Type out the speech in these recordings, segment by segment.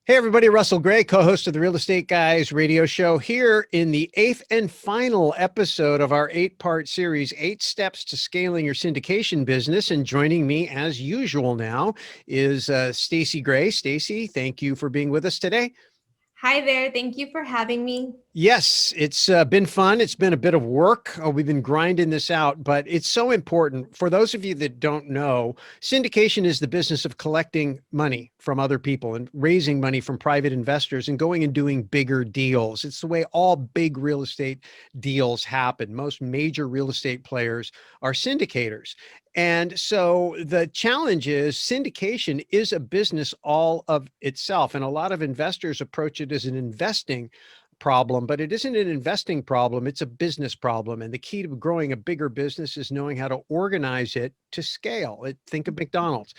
Hey, everybody, Russell Gray, co-host of the Real Estate Guys radio show, here in the eighth and final episode of our eight-part series, 8 Steps to Scaling Your Syndication Business. And joining me, as usual now, is Staci Gray. Staci, thank you for being with us today. Hi there. Thank you for having me. Yes, it's been fun. It's been a bit of work. We've been grinding this out, but it's so important. For those of you that don't know, syndication is the business of collecting money from other people and raising money from private investors and going and doing bigger deals. It's the way all big real estate deals happen. Most major real estate players are syndicators. And so the challenge is syndication is a business all of itself. And a lot of investors approach it as an investing problem, but it isn't an investing problem. It's a business problem. And the key to growing a bigger business is knowing how to organize it to scale it. Think of McDonald's.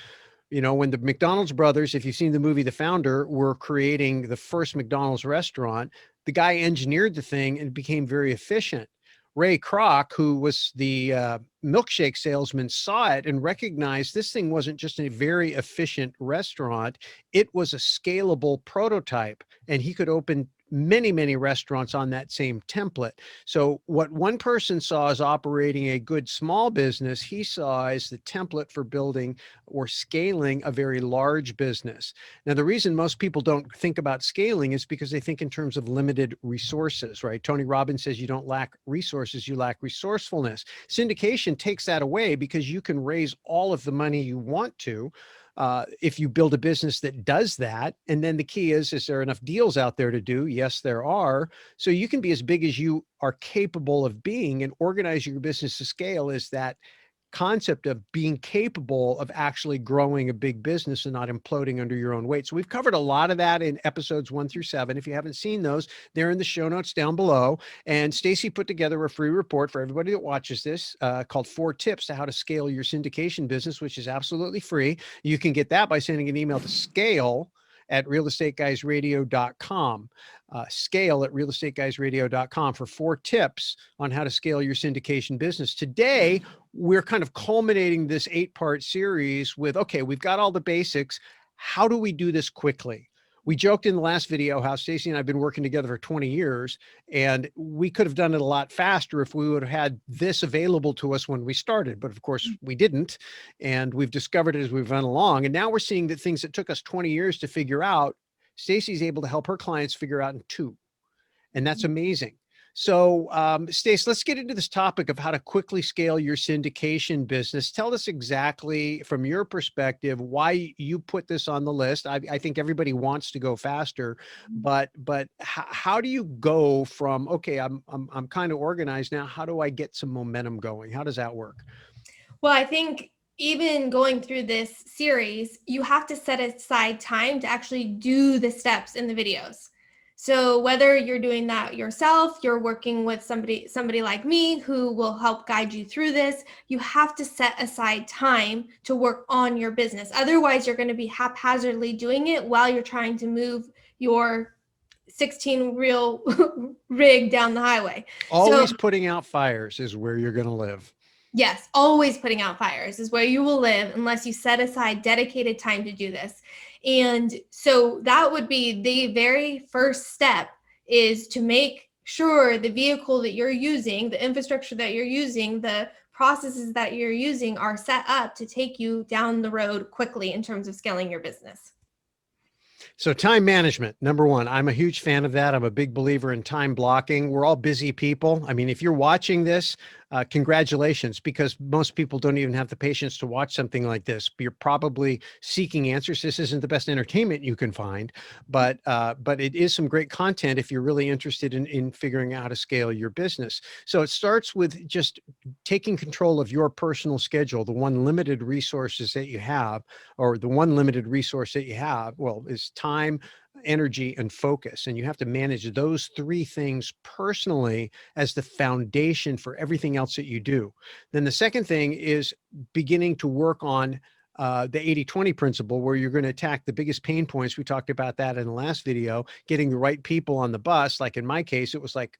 You know, when the McDonald's brothers, if you've seen the movie The Founder, were creating the first McDonald's restaurant, the guy engineered the thing and became very efficient. Ray Kroc, who was the milkshake salesman, saw it and recognized this thing wasn't just a very efficient restaurant. It was a scalable prototype, and he could open many, many restaurants on that same template. So what one person saw as operating a good small business, he saw as the template for building or scaling a very large business. Now, the reason most people don't think about scaling is because they think in terms of limited resources, right? Tony Robbins says you don't lack resources, you lack resourcefulness. Syndication takes that away because you can raise all of the money you want to, if you build a business that does that. And then the key is there enough deals out there to do? Yes, there are. So you can be as big as you are capable of being, and organize your business to scale is that concept of being capable of actually growing a big business and not imploding under your own weight. So we've covered a lot of that in episodes 1 through 7. If you haven't seen those, they're in the show notes down below. And Staci put together a free report for everybody that watches this called 4 Tips to How to Scale Your Syndication Business, which is absolutely free. You can get that by sending an email to scale@realestateguysradio.com. Scale@realestateguysradio.com for 4 tips on how to scale your syndication business. Today, we're kind of culminating this 8-part series with, okay, we've got all the basics. How do we do this quickly? We joked in the last video how Staci and I have been working together for 20 years, and we could have done it a lot faster if we would have had this available to us when we started. But of course, we didn't. And we've discovered it as we've run along. And now we're seeing that things that took us 20 years to figure out, Staci's able to help her clients figure out in 2. And that's amazing. So, Stace, let's get into this topic of how to quickly scale your syndication business. Tell us exactly, from your perspective, why you put this on the list. I think everybody wants to go faster, but how do you go from, okay, I'm kind of organized now. How do I get some momentum going? How does that work? Well, I think even going through this series, you have to set aside time to actually do the steps in the videos. So whether you're doing that yourself, you're working with somebody like me who will help guide you through this, you have to set aside time to work on your business. Otherwise, you're going to be haphazardly doing it while you're trying to move your 16 reel rig down the highway. Always putting out fires is where you're going to live. Yes, always putting out fires is where you will live unless you set aside dedicated time to do this. And so that would be the very first step, is to make sure the vehicle that you're using, the infrastructure that you're using, the processes that you're using are set up to take you down the road quickly in terms of scaling your business. So time management, number one, I'm a huge fan of that. I'm a big believer in time blocking. We're all busy people. I mean, if you're watching this, congratulations, because most people don't even have the patience to watch something like this. You're probably seeking answers. This isn't the best entertainment you can find, but it is some great content if you're really interested in figuring out how to scale your business. So it starts with just taking control of your personal schedule, the one limited resources that you have, or the one limited resource that you have, well, is time, energy, and focus. And you have to manage those 3 things personally as the foundation for everything else that you do. Then the second thing is beginning to work on the 80-20 principle, where you're going to attack the biggest pain points. We talked about that in the last video, getting the right people on the bus. Like in my case, it was like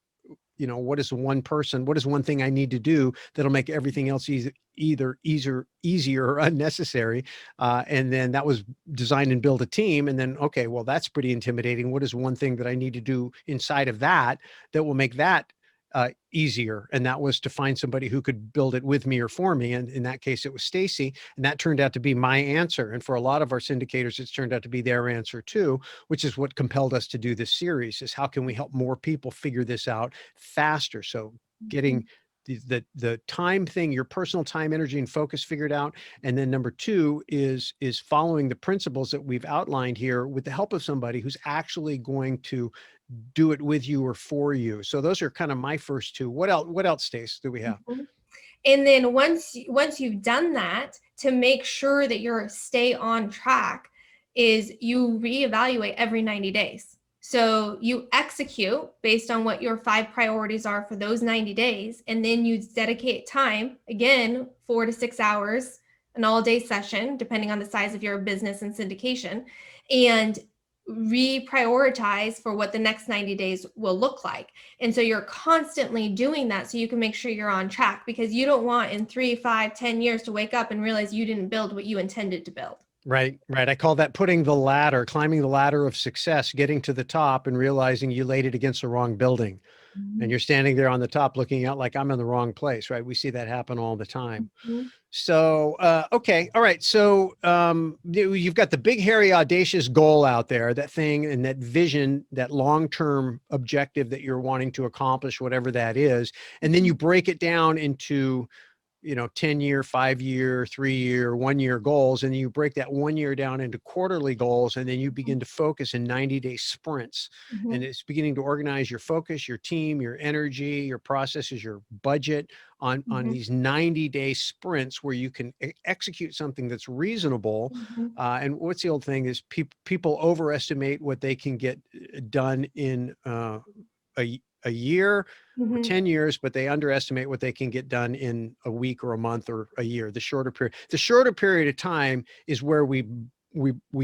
what is one person, what is one thing I need to do that'll make everything else either easier or unnecessary. And then that was design and build a team. And then, okay, well, that's pretty intimidating. What is one thing that I need to do inside of that will make that easier? And that was to find somebody who could build it with me or for me. And in that case, it was Staci. And that turned out to be my answer. And for a lot of our syndicators, it's turned out to be their answer too, which is what compelled us to do this series, is how can we help more people figure this out faster? So getting the time thing, your personal time, energy, and focus figured out. And then number two is following the principles that we've outlined here with the help of somebody who's actually going to do it with you or for you. So those are kind of my first two. What else, Stace, do we have? And then once you've done that, to make sure that you're stay on track, is you reevaluate every 90 days. So you execute based on what your 5 priorities are for those 90 days. And then you dedicate time, again, 4 to 6 hours, an all-day session, depending on the size of your business and syndication, and reprioritize for what the next 90 days will look like. And so you're constantly doing that so you can make sure you're on track, because you don't want in 3, 5, 10 years to wake up and realize you didn't build what you intended to build. Right. I call that climbing the ladder of success, getting to the top and realizing you laid it against the wrong building. And you're standing there on the top looking out like, I'm in the wrong place, right? We see that happen all the time. So, okay. All right. So you've got the big, hairy, audacious goal out there, that thing and that vision, that long-term objective that you're wanting to accomplish, whatever that is. And then you break it down into 10-year, 5-year, 3-year, 1-year goals. And you break that 1 year down into quarterly goals. And then you begin to focus in 90-day sprints. And it's beginning to organize your focus, your team, your energy, your processes, your budget on these 90-day sprints where you can execute something that's reasonable. And what's the old thing is people overestimate what they can get done in a year or 10 years, but they underestimate what they can get done in a week or a month or a year. The shorter period of time is where we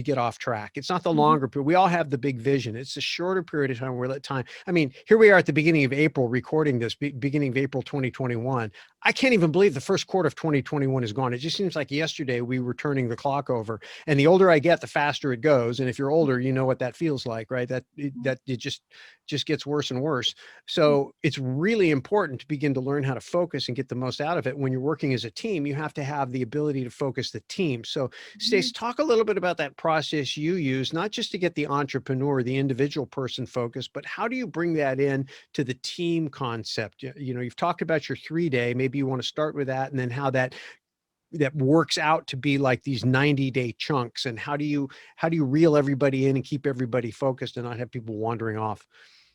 get off track. It's not the longer period. We all have the big vision. It's a shorter period of time where that time. I mean, here we are at the beginning of April recording this, beginning of April 2021. I can't even believe the first quarter of 2021 is gone. It just seems like yesterday we were turning the clock over. And the older I get, the faster it goes. And if you're older, you know what that feels like, right? That it just gets worse and worse. So it's really important to begin to learn how to focus and get the most out of it. When you're working as a team, you have to have the ability to focus the team. So Stace, talk a little bit about that process you use, not just to get the entrepreneur, the individual person focused, but how do you bring that in to the team concept? You've talked about your 3-day, maybe you want to start with that, and then how that works out to be like these 90-day chunks, and how do you reel everybody in and keep everybody focused and not have people wandering off?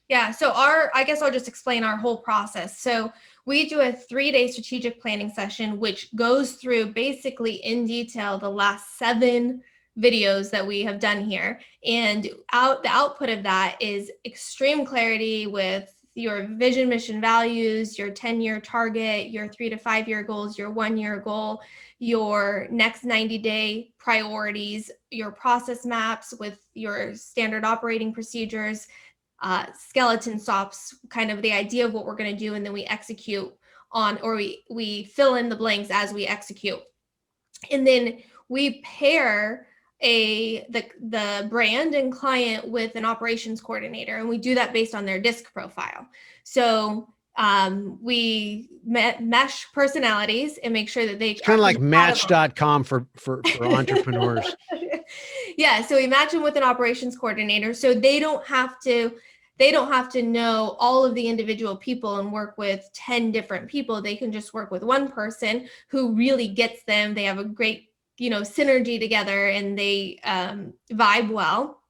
Yeah. So I guess I'll just explain our whole process. So we do a 3-day strategic planning session, which goes through basically in detail the last 7 videos that we have done here. And the output of that is extreme clarity with your vision, mission, values, your 10-year target, your 3 to 5 year goals, your 1-year goal, your next 90-day priorities, your process maps with your standard operating procedures, skeleton stops, kind of the idea of what we're going to do, and then we execute on, or we fill in the blanks as we execute. And then we pair the brand and client with an operations coordinator, and we do that based on their DISC profile. So we mesh personalities and make sure that they kind of like Match.com for entrepreneurs. Yeah. So we match them with an operations coordinator, so they don't have to know all of the individual people and work with 10 different people. They can just work with one person who really gets them. They have a great, synergy together, and they vibe well.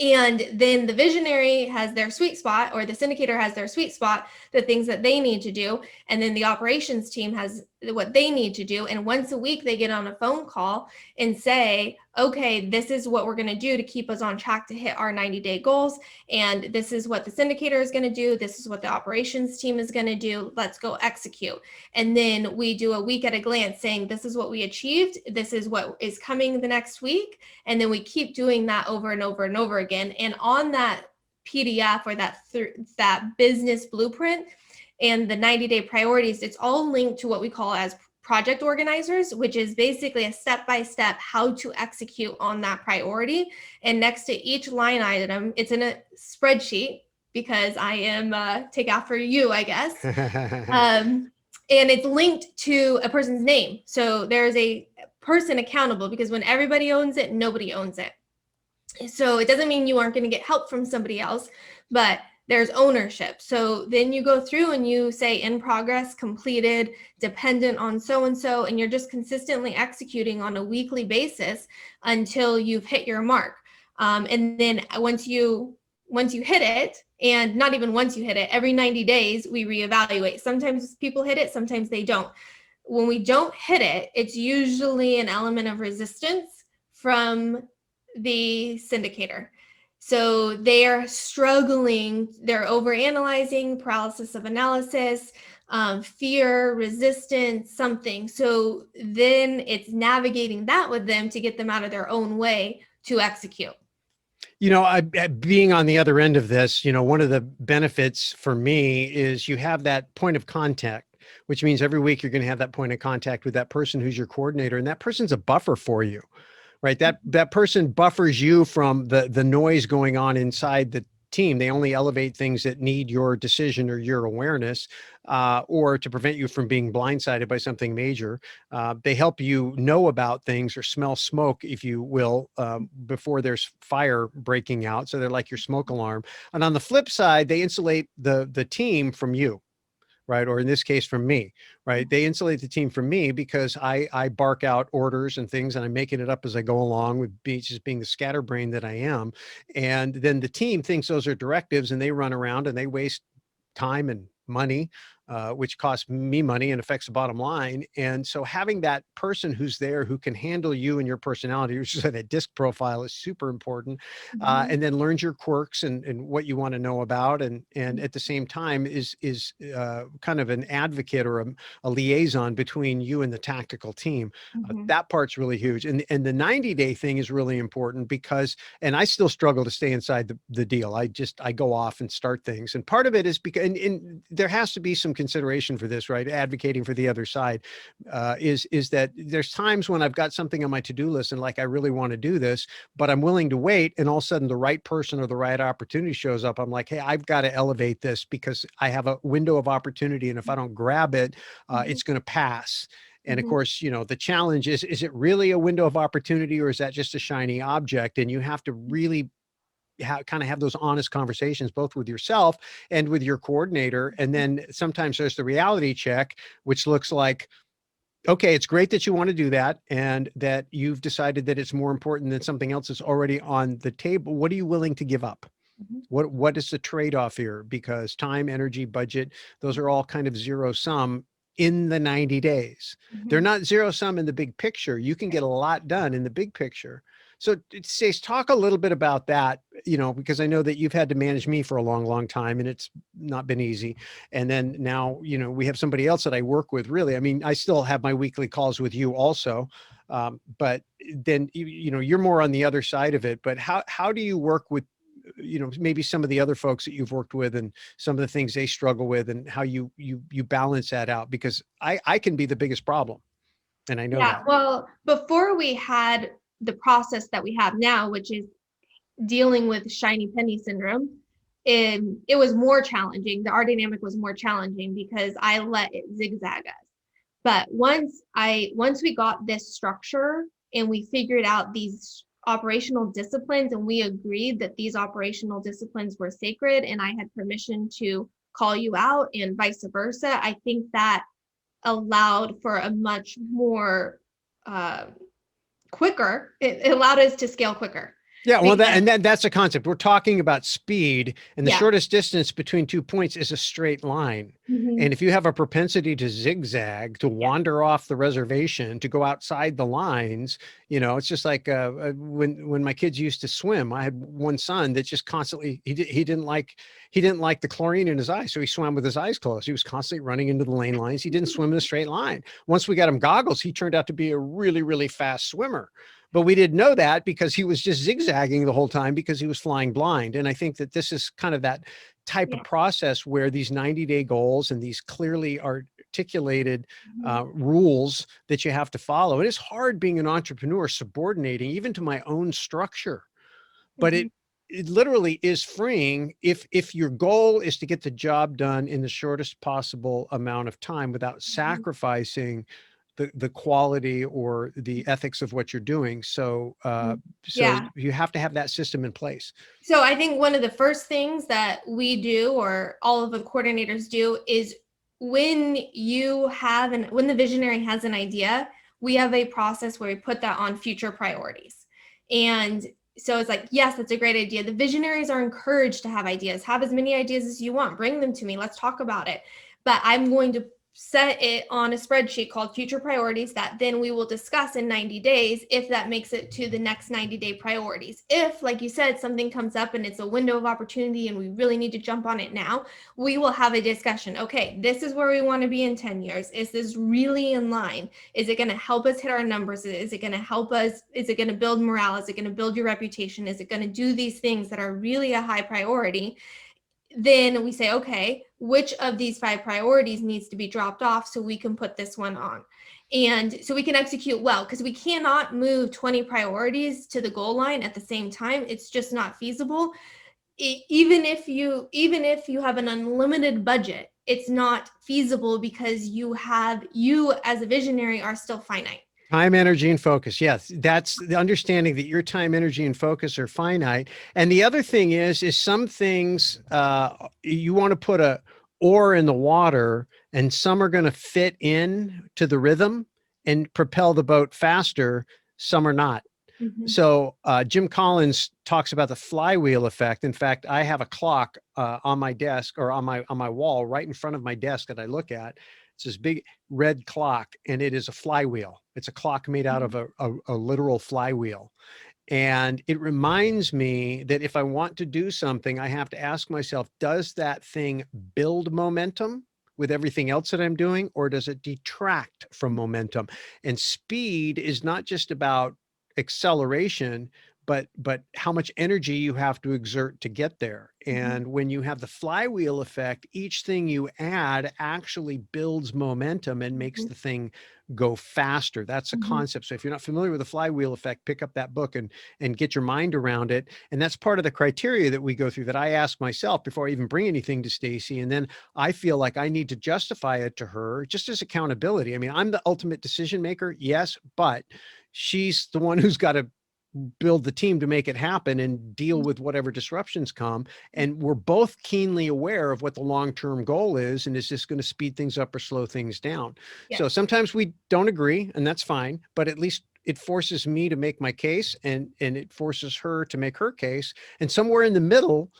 And then the visionary has their sweet spot, or the syndicator has their sweet spot, the things that they need to do. And then the operations team has what they need to do. And once a week, they get on a phone call and say, okay, this is what we're going to do to keep us on track to hit our 90-day goals. And this is what the syndicator is going to do. This is what the operations team is going to do. Let's go execute. And then we do a week at a glance saying, this is what we achieved. This is what is coming the next week. And then we keep doing that over and over and over again. And on that PDF or that business blueprint and the 90-day priorities, it's all linked to what we call as project organizers, which is basically a step-by-step how to execute on that priority. And next to each line item, it's in a spreadsheet because I am take after you, I guess. And it's linked to a person's name. So there's a person accountable, because when everybody owns it, nobody owns it. So it doesn't mean you aren't going to get help from somebody else, but there's ownership. So then you go through and you say in progress, completed, dependent on so-and-so, and you're just consistently executing on a weekly basis until you've hit your mark. And then once you hit it, and not even once you hit it, every 90 days, we reevaluate. Sometimes people hit it, sometimes they don't. When we don't hit it, it's usually an element of resistance from the syndicator. So they are struggling, they're overanalyzing, paralysis of analysis, fear, resistance, something. So then it's navigating that with them to get them out of their own way to execute. Being on the other end of this, one of the benefits for me is you have that point of contact, which means every week you're going to have that point of contact with that person who's your coordinator, and that person's a buffer for you. Right. That person buffers you from the noise going on inside the team. They only elevate things that need your decision or your awareness, or to prevent you from being blindsided by something major. They help you know about things or smell smoke, if you will, before there's fire breaking out. So they're like your smoke alarm. And on the flip side, they insulate the team from you. Right. Or in this case, from me, right. They insulate the team from me because I bark out orders and things, and I'm making it up as I go along, with just being the scatterbrain that I am. And then the team thinks those are directives, and they run around and they waste time and money, which costs me money and affects the bottom line. And so having that person who's there who can handle you and your personality, which is that disc profile, is super important. And then learns your quirks and what you want to know about. And at the same time is kind of an advocate or a liaison between you and the tactical team. That part's really huge. And the 90-day thing is really important because, and I still struggle to stay inside the deal. I go off and start things. And part of it is because, and there has to be some consideration for this, right? Advocating for the other side, is that there's times when I've got something on my to-do list and like, I really want to do this, but I'm willing to wait. And all of a sudden the right person or the right opportunity shows up. I'm like, hey, I've got to elevate this because I have a window of opportunity. And if I don't grab it, it's going to pass. And of course, the challenge is it really a window of opportunity, or is that just a shiny object? And you have to really kind of have those honest conversations, both with yourself and with your coordinator. And then sometimes there's the reality check, which looks like, okay, it's great that you want to do that and that you've decided that it's more important than something else that's already on the table. What are you willing to give up? What is the trade-off here? Because time, energy, budget, those are all kind of zero sum in the 90 days. They're not zero sum in the big picture. You can get a lot done in the big picture. So Stace, talk a little bit about that, because I know that you've had to manage me for a long, long time and it's not been easy. And then now, we have somebody else that I work with, really. I mean, I still have my weekly calls with you also. But then, you're more on the other side of it. But how do you work with, maybe some of the other folks that you've worked with and some of the things they struggle with, and how you balance that out? Because I can be the biggest problem. And I know that. Well, before we had the process that we have now, which is dealing with shiny penny syndrome, it was more challenging. Our dynamic was more challenging because I let it zigzag us. But once we got this structure and we figured out these operational disciplines, and we agreed that these operational disciplines were sacred, and I had permission to call you out and vice versa, I think that allowed for a much more quicker. It allowed us to scale quicker. Yeah, well, that's a concept. We're talking about speed, and the shortest distance between 2 points is a straight line. And if you have a propensity to zigzag, to wander off the reservation, to go outside the lines, it's just like when my kids used to swim. I had one son that just constantly he didn't like the chlorine in his eyes, so he swam with his eyes closed. He was constantly running into the lane lines. He didn't swim in a straight line. Once we got him goggles, he turned out to be a really, really fast swimmer. But we didn't know that because he was just zigzagging the whole time because he was flying blind. And I think that this is kind of that type of Yeah. process where these 90-day goals and these clearly articulated Mhm. rules that you have to follow. It is hard being an entrepreneur, subordinating even to my own structure, but Mhm. it literally is freeing if your goal is to get the job done in the shortest possible amount of time without Mhm. sacrificing the quality or the ethics of what you're doing. So Mhm. so Yeah. you have to have that system in place. So I think one of the first things that we do, or all of the coordinators do, is when when the visionary has an idea, we have a process where we put that on future priorities. And so it's like, yes, that's a great idea. The visionaries are encouraged to have ideas. Have as many ideas as you want. Bring them to me. Let's talk about it. But I'm going to set it on a spreadsheet called future priorities that then we will discuss in 90 days if that makes it to the next 90-day priorities. If, like you said, something comes up and it's a window of opportunity and we really need to jump on it now, we will have a discussion. Okay, this is where we want to be in 10 years. Is this really in line? Is it going to help us hit our numbers? Is it going to help us? Is it going to build morale? Is it going to build your reputation? Is it going to do these things that are really a high priority? Then we say, okay, which of these 5 priorities needs to be dropped off so we can put this one on? And so we can execute well, because we cannot move 20 priorities to the goal line at the same time. It's just not feasible. Even if you have an unlimited budget, it's not feasible because you as a visionary are still finite. Time, energy, and focus. Yes, that's the understanding that your time, energy, and focus are finite. And the other thing is some things you want to put a oar in the water, and some are going to fit in to the rhythm and propel the boat faster. Some are not. Mhm. So Jim Collins talks about the flywheel effect. In fact, I have a clock on my desk or on my wall right in front of my desk that I look at. It's this big red clock, and it is a flywheel. It's a clock made out of a literal flywheel. And it reminds me that if I want to do something, I have to ask myself, does that thing build momentum with everything else that I'm doing, or does it detract from momentum? And speed is not just about acceleration, but how much energy you have to exert to get there. Mhm. And when you have the flywheel effect, each thing you add actually builds momentum and makes Mhm. the thing go faster. That's a Mhm. concept. So if you're not familiar with the flywheel effect, pick up that book and get your mind around it. And that's part of the criteria that we go through, that I ask myself before I even bring anything to Staci. And then I feel like I need to justify it to her just as accountability. I mean, I'm the ultimate decision maker, yes, but she's the one who's got to build the team to make it happen and deal with whatever disruptions come. And we're both keenly aware of what the long-term goal is, and is this going to speed things up or slow things down. So Yes. sometimes we don't agree, and that's fine, but at least it forces me to make my case, and it forces her to make her case. And somewhere in the middle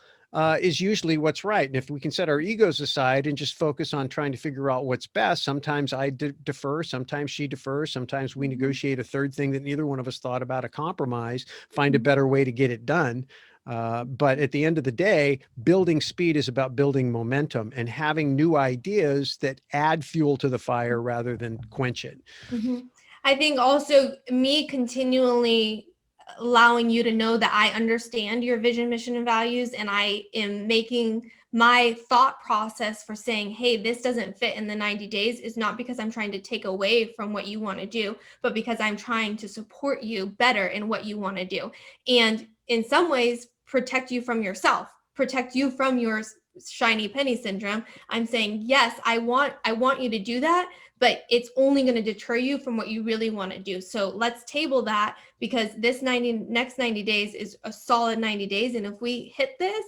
is usually what's right. And if we can set our egos aside and just focus on trying to figure out what's best, sometimes I defer, sometimes she defers, sometimes we Mhm. negotiate a third thing that neither one of us thought about, a compromise, find a Mhm. better way to get it done. But at the end of the day, building speed is about building momentum and having new ideas that add fuel to the fire rather than quench it. Mhm. I think also me continually allowing you to know that I understand your vision, mission, and values, and I am making my thought process for saying, hey, this doesn't fit in the 90 days is not because I'm trying to take away from what you want to do, but because I'm trying to support you better in what you want to do. And in some ways, protect you from yourself, protect you from your shiny penny syndrome. I'm saying, yes, I want you to do that, but it's only going to deter you from what you really want to do. So let's table that, because this next 90 days is a solid 90 days. And if we hit this,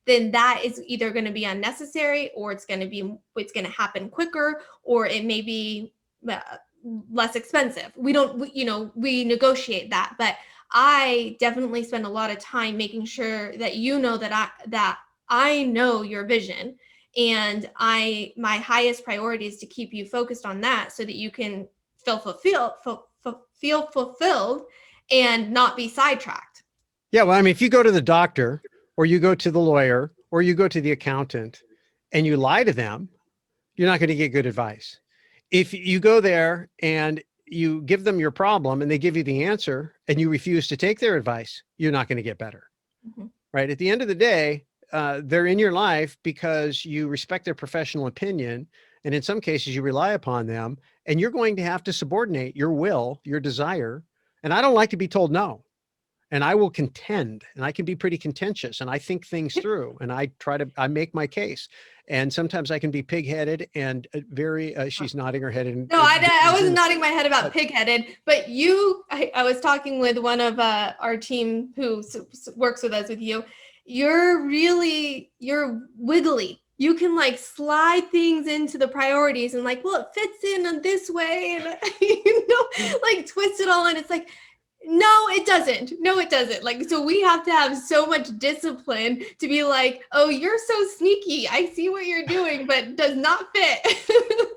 then that is either going to be unnecessary, or it's going to happen quicker, or it may be uh, less expensive. We negotiate that, but I definitely spend a lot of time making sure that you know that I know your vision, and my highest priority is to keep you focused on that so that you can feel fulfilled and not be sidetracked. Yeah, well, I mean, if you go to the doctor or you go to the lawyer or you go to the accountant and you lie to them, you're not going to get good advice. If you go there and you give them your problem and they give you the answer and you refuse to take their advice, you're not going to get better. Mhm. Right? At the end of the day, they're in your life because you respect their professional opinion. And in some cases, you rely upon them, and you're going to have to subordinate your will, your desire. And I don't like to be told no. And I will contend, and I can be pretty contentious, and I think things through, and I make my case. And sometimes I can be pig-headed and very, she's nodding her head. No, I wasn't nodding my head about pig-headed, but I was talking with one of our team who works with us with you. You're wiggly. You can like slide things into the priorities and like, well, it fits in this way, and like twist it all in. It's like, no, it doesn't. No, it doesn't. Like, so we have to have so much discipline to be like, oh, you're so sneaky. I see what you're doing, but does not fit.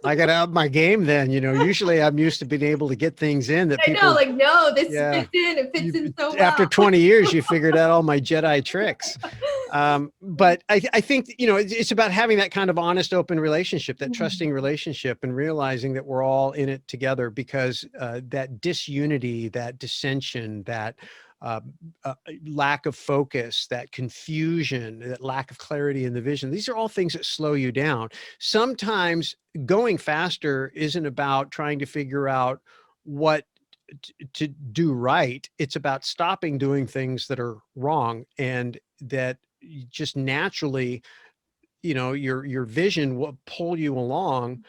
I got to up my game then. Usually I'm used to being able to get things in that people. I know, like, no, this fits in. It fits in so well. After 20 years, you figured out all my Jedi tricks. But I think, it's about having that kind of honest, open relationship, that trusting relationship, and realizing that we're all in it together, because that disunity, that dissension, that lack of focus, that confusion, that lack of clarity in the vision, these are all things that slow you down. Sometimes going faster isn't about trying to figure out what to do right. It's about stopping doing things that are wrong, and that just naturally, your vision will pull you along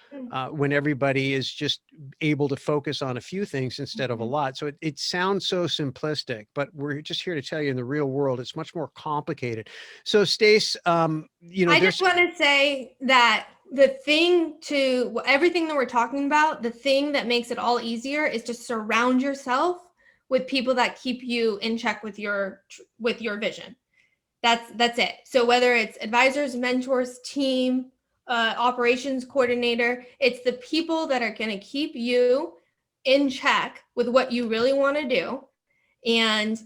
when everybody is just able to focus on a few things instead of a lot. So it sounds so simplistic, but we're just here to tell you, in the real world, it's much more complicated. So Stace, I just want to say that everything that we're talking about, the thing that makes it all easier is to surround yourself with people that keep you in check with your vision. That's it. So whether it's advisors, mentors, team, operations coordinator, it's the people that are going to keep you in check with what you really want to do and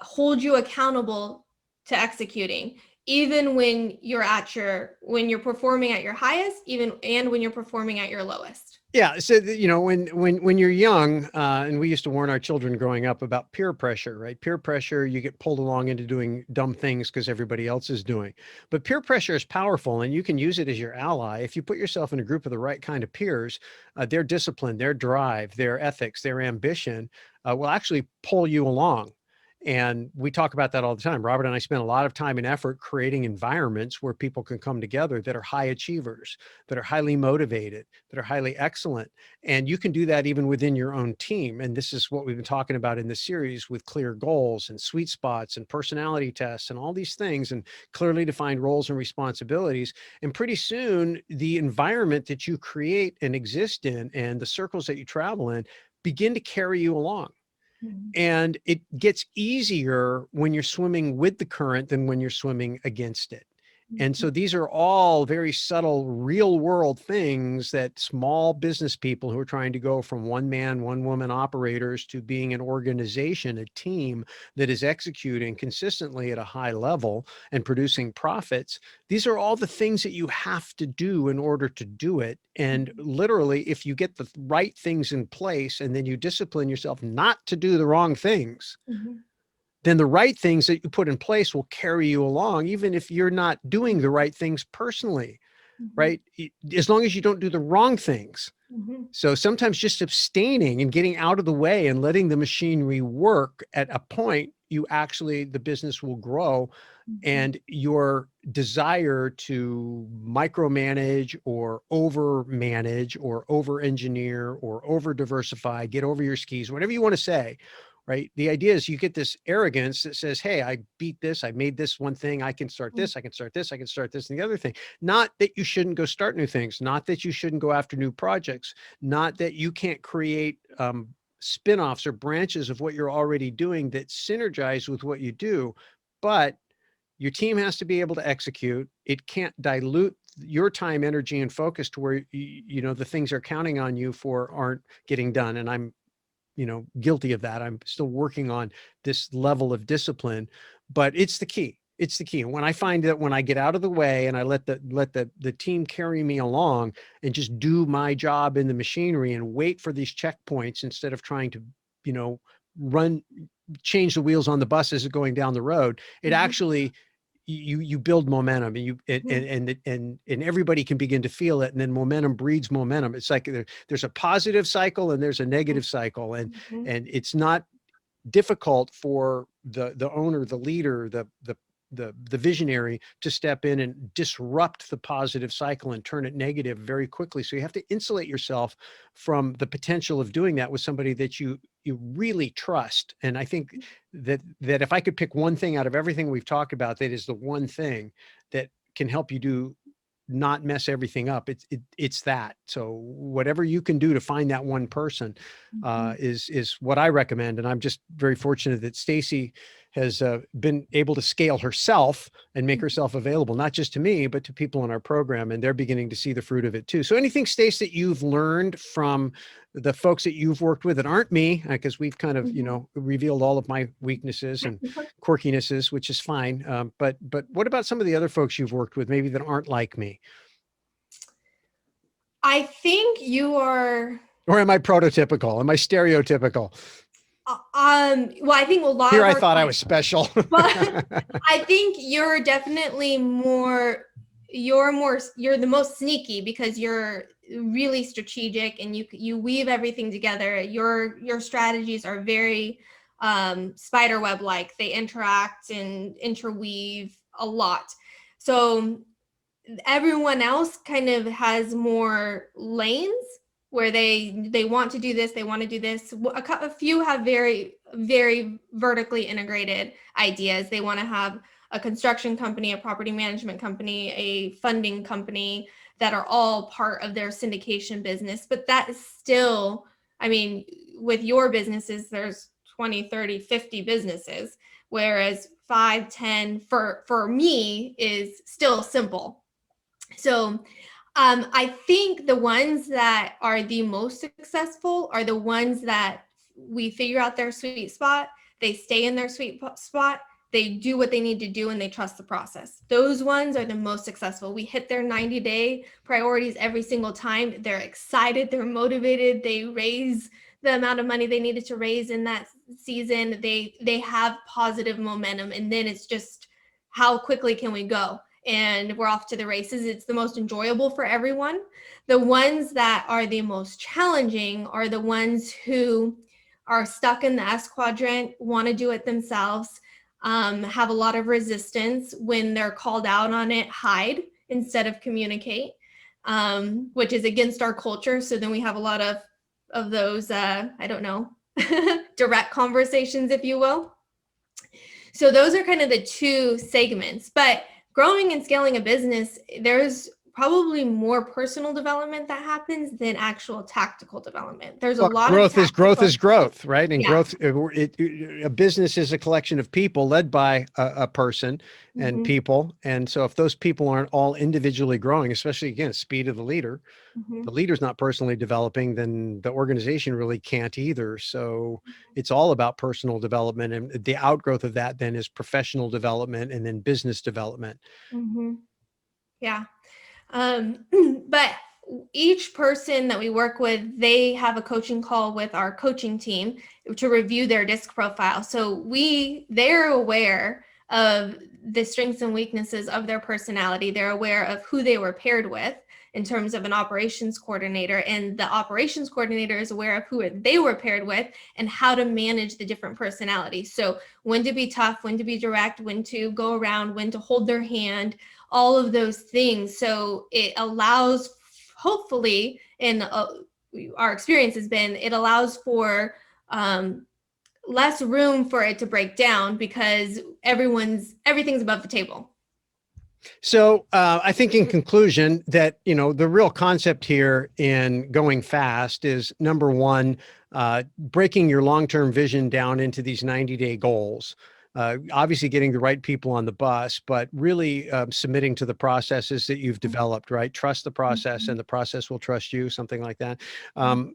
hold you accountable to executing, even when you're performing at your highest, and when you're performing at your lowest. Yeah. So, when you're young, and we used to warn our children growing up about peer pressure, right? Peer pressure, you get pulled along into doing dumb things because everybody else is doing. But peer pressure is powerful, and you can use it as your ally. If you put yourself in a group of the right kind of peers, their discipline, their drive, their ethics, their ambition will actually pull you along. And we talk about that all the time. Robert and I spend a lot of time and effort creating environments where people can come together that are high achievers, that are highly motivated, that are highly excellent. And you can do that even within your own team. And this is what we've been talking about in this series, with clear goals and sweet spots and personality tests and all these things, and clearly defined roles and responsibilities. And pretty soon, the environment that you create and exist in, and the circles that you travel in, begin to carry you along. And it gets easier when you're swimming with the current than when you're swimming against it. And so these are all very subtle, real world things that small business people who are trying to go from one man, one woman operators to being an organization, a team that is executing consistently at a high level and producing profits. These are all the things that you have to do in order to do it. And literally, if you get the right things in place and then you discipline yourself not to do the wrong things, then the right things that you put in place will carry you along, even if you're not doing the right things personally, right? As long as you don't do the wrong things. So sometimes just abstaining and getting out of the way and letting the machinery work, at a point, the business will grow, and your desire to micromanage or over manage or over engineer or over diversify, get over your skis, whatever you want to say, right? The idea is you get this arrogance that says, hey, I beat this. I made this one thing. I can start this. I can start this. I can start this and the other thing. Not that you shouldn't go start new things. Not that you shouldn't go after new projects. Not that you can't create spin-offs or branches of what you're already doing that synergize with what you do. But your team has to be able to execute. It can't dilute your time, energy, and focus to where, the things they're counting on you for aren't getting done. And I'm guilty of that. I'm still working on this level of discipline, but it's the key. It's the key. When I find that when I get out of the way and I let the team carry me along and just do my job in the machinery and wait for these checkpoints instead of trying to, you know, run change the wheels on the bus as it's going down the road, it Mhm. actually you build momentum, and Mhm. and everybody can begin to feel it, and then momentum breeds momentum. It's like there's a positive cycle and there's a negative cycle, Mhm. and it's not difficult for the owner, the leader, the visionary to step in and disrupt the positive cycle and turn it negative very quickly. So you have to insulate yourself from the potential of doing that with somebody that you really trust. And I think that if I could pick one thing out of everything we've talked about, that is the one thing that can help you do not mess everything up. It's that. So whatever you can do to find that one person Mhm. is what I recommend. And I'm just very fortunate that Staci has been able to scale herself and make herself available, not just to me, but to people in our program, and they're beginning to see the fruit of it too. So anything, Stace, that you've learned from the folks that you've worked with that aren't me, because we've kind of, you Mhm. know, revealed all of my weaknesses and quirkinesses, which is fine. But what about some of the other folks you've worked with, maybe that aren't like me? I think you are. Or am I prototypical? Am I stereotypical? Well, I think a lot Here of I our thought I was clients, special. but I think you're definitely more. You're the most sneaky because you're really strategic and you weave everything together. Your strategies are very spider web like. They interact and interweave a lot. So everyone else kind of has more lanes where they want to do this, they want to do this. A few have very vertically integrated ideas. They want to have a construction company, a property management company, a funding company that are all part of their syndication business. But that is still, I mean, with your businesses, there's 20, 30, 50 businesses, whereas 5, 10 for me is still simple. So I think the ones that are the most successful are the ones that we figure out their sweet spot. They stay in their sweet spot. They do what they need to do and they trust the process. Those ones are the most successful. We hit their 90-day priorities every single time. They're excited, they're motivated, they raise the amount of money they needed to raise in that season. They have positive momentum, and then it's just how quickly can we go? And we're off to the races. It's the most enjoyable for everyone. The ones that are the most challenging are the ones who are stuck in the S quadrant, want to do it themselves, have a lot of resistance when they're called out on it, hide instead of communicate, which is against our culture. So then we have a lot of those, I don't know, direct conversations, if you will. So those are kind of the two segments. But growing and scaling a business, there's probably more personal development that happens than actual tactical development. There's a Well, lot of growth tactical. is growth, right? And Yeah. growth, a business is a collection of people led by a person and Mm-hmm. people. And so if those people aren't all individually growing, especially again, speed of Mm-hmm. the leader's not personally developing, then the organization really can't either. So it's all about personal development. And the outgrowth of that then is professional development and then business development. Mm-hmm. Yeah. Um, but each person that we work with, they have a coaching call with our coaching team to review their disc profile. So they're aware of the strengths and weaknesses of their personality. They're aware of who they were paired with in terms of an operations coordinator, and the operations coordinator is aware of who they were paired with and how to manage the different personalities. So when to be tough, when to be direct, when to go around, when to hold their hand, all of those things. So it allows, hopefully, in our experience has been, it allows for um, less room for it to break down because everything's above the table. So I think in conclusion that, you know, the real concept here in going fast is number one, breaking your long-term vision down into these 90-day goals. Obviously getting the right people on the bus, but really submitting to the processes that you've developed, right? Trust the process and the process will trust you, something like that. And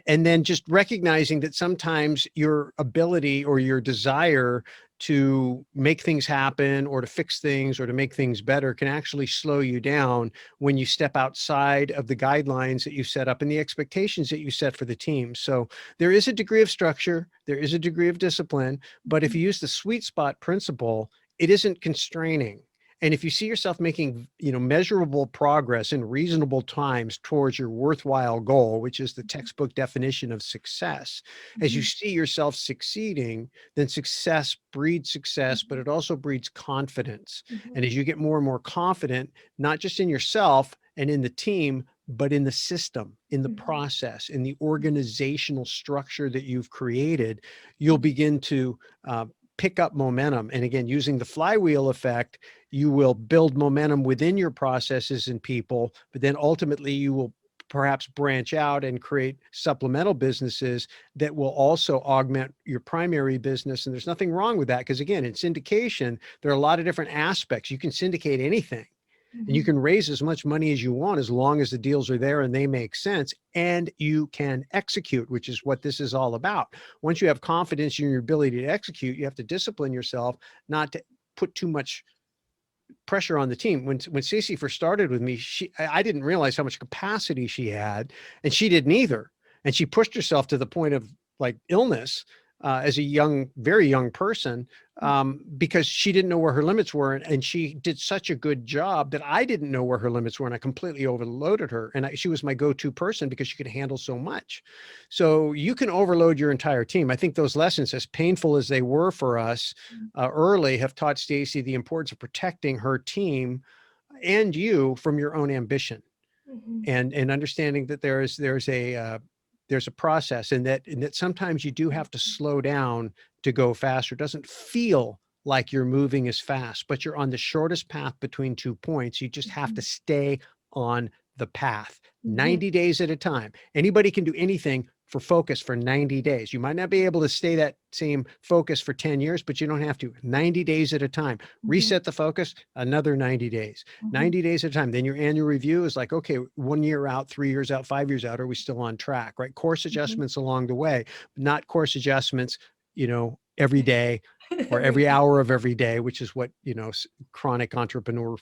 then just recognizing that sometimes your ability or your desire to make things happen or to fix things or to make things better can actually slow you down when you step outside of the guidelines that you set up and the expectations that you set for the team. So there is a degree of structure, there is a degree of discipline, but if you use the sweet spot principle, it isn't constraining. And if you see yourself making, measurable progress in reasonable times towards your worthwhile goal, which is the textbook definition of success, as you see yourself succeeding, then success breeds success, but it also breeds confidence. And as you get more and more confident, not just in yourself and in the team, but in the system, in the process, in the organizational structure that you've created, you'll begin to pick up momentum. And again, using the flywheel effect, you will build momentum within your processes and people, but then ultimately you will perhaps branch out and create supplemental businesses that will also augment your primary business. And there's nothing wrong with that, because again, in syndication, there are a lot of different aspects. You can syndicate anything. And you can raise as much money as you want, as long as the deals are there and they make sense, and you can execute, which is what this is all about. Once you have confidence in your ability to execute, you have to discipline yourself not to put too much pressure on the team. When Staci first started with me, I didn't realize how much capacity she had, and she didn't either. And she pushed herself to the point of like illness as a very young person, because she didn't know where her limits were. And she did such a good job that I didn't know where her limits were. And I completely overloaded her. And she was my go-to person because she could handle so much. So you can overload your entire team. I think those lessons, as painful as they were for us early, have taught Staci the importance of protecting her team and you from your own ambition, and understanding that there's a process, and that sometimes you do have to slow down to go faster. It doesn't feel like you're moving as fast, but you're on the shortest path between 2 points. You just have to stay on the path 90 days at a time. Anybody can do anything for focus for 90 days. You might not be able to stay that same focus for 10 years, but you don't have to. 90 days at a time. Reset the focus, another 90 days. 90 days at a time. Then your annual review is like, okay, 1 year out, 3 years out, 5 years out, are we still on track, right? Course adjustments along the way, not course adjustments, every day or every hour of every day, which is what, chronic entrepreneur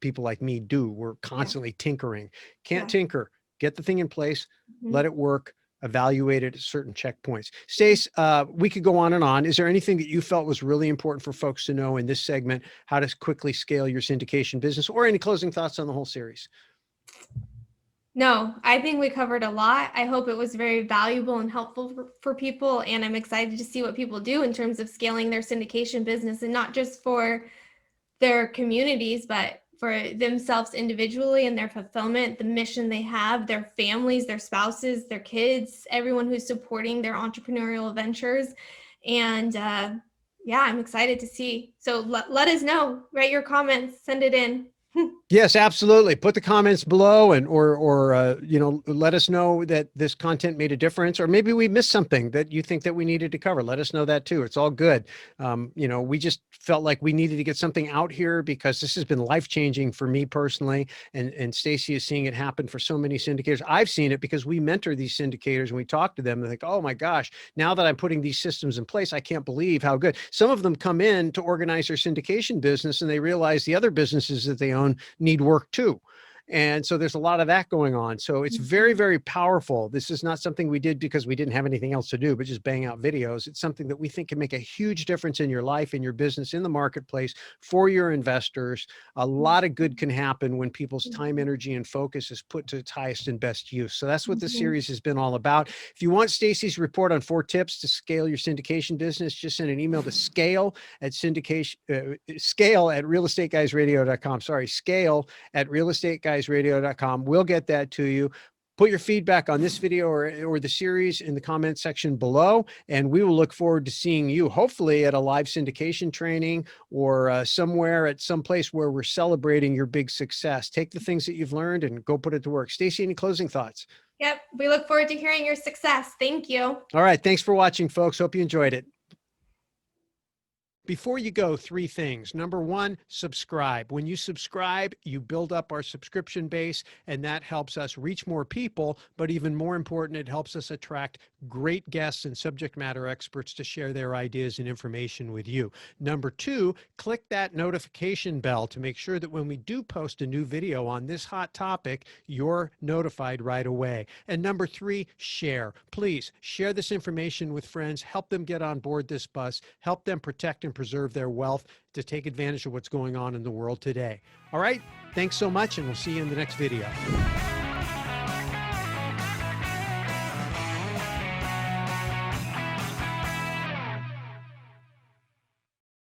people like me do. We're constantly tinkering. Can't tinker. Get the thing in place, let it work, evaluate it at certain checkpoints. Stace, we could go on and on. Is there anything that you felt was really important for folks to know in this segment, how to quickly scale your syndication business, or any closing thoughts on the whole series? No, I think we covered a lot. I hope it was very valuable and helpful for people. And I'm excited to see what people do in terms of scaling their syndication business, and not just for their communities, but for themselves individually and their fulfillment, the mission they have, their families, their spouses, their kids, everyone who's supporting their entrepreneurial ventures. And yeah, I'm excited to see. So let us know, write your comments, send it in. Yes, absolutely. Put the comments below, and or let us know that this content made a difference, or maybe we missed something that you think that we needed to cover. Let us know that too. It's all good. We just felt like we needed to get something out here because this has been life-changing for me personally, and Staci is seeing it happen for so many syndicators. I've seen it because we mentor these syndicators and we talk to them. They're like, oh my gosh, now that I'm putting these systems in place, I can't believe how good. Some of them come in to organize their syndication business and they realize the other businesses that they own need work too. And so there's a lot of that going on. So it's very, very powerful. This is not something we did because we didn't have anything else to do, but just bang out videos. It's something that we think can make a huge difference in your life, in your business, in the marketplace, for your investors. A lot of good can happen when people's time, energy, and focus is put to its highest and best use. So that's what this series has been all about. If you want Staci's report on 4 tips to scale your syndication business, just send an email to scale at realestateguysradio.com. Sorry, scale at realestateguysradio.com. We'll get that to you. Put your feedback on this video or the series in the comment section below, and we will look forward to seeing you hopefully at a live syndication training or somewhere at some place where we're celebrating your big success. Take the things that you've learned and go put it to work. Staci, any closing thoughts? Yep. We look forward to hearing your success. Thank you. All right. Thanks for watching, folks. Hope you enjoyed it. Before you go, three things. Number one, subscribe. When you subscribe, you build up our subscription base, and that helps us reach more people. But even more important, it helps us attract great guests and subject matter experts to share their ideas and information with you. Number two, click that notification bell to make sure that when we do post a new video on this hot topic, you're notified right away. And number three, share. Please share this information with friends. Help them get on board this bus. Help them protect and preserve their wealth to take advantage of what's going on in the world today. All right. Thanks so much, and we'll see you in the next video.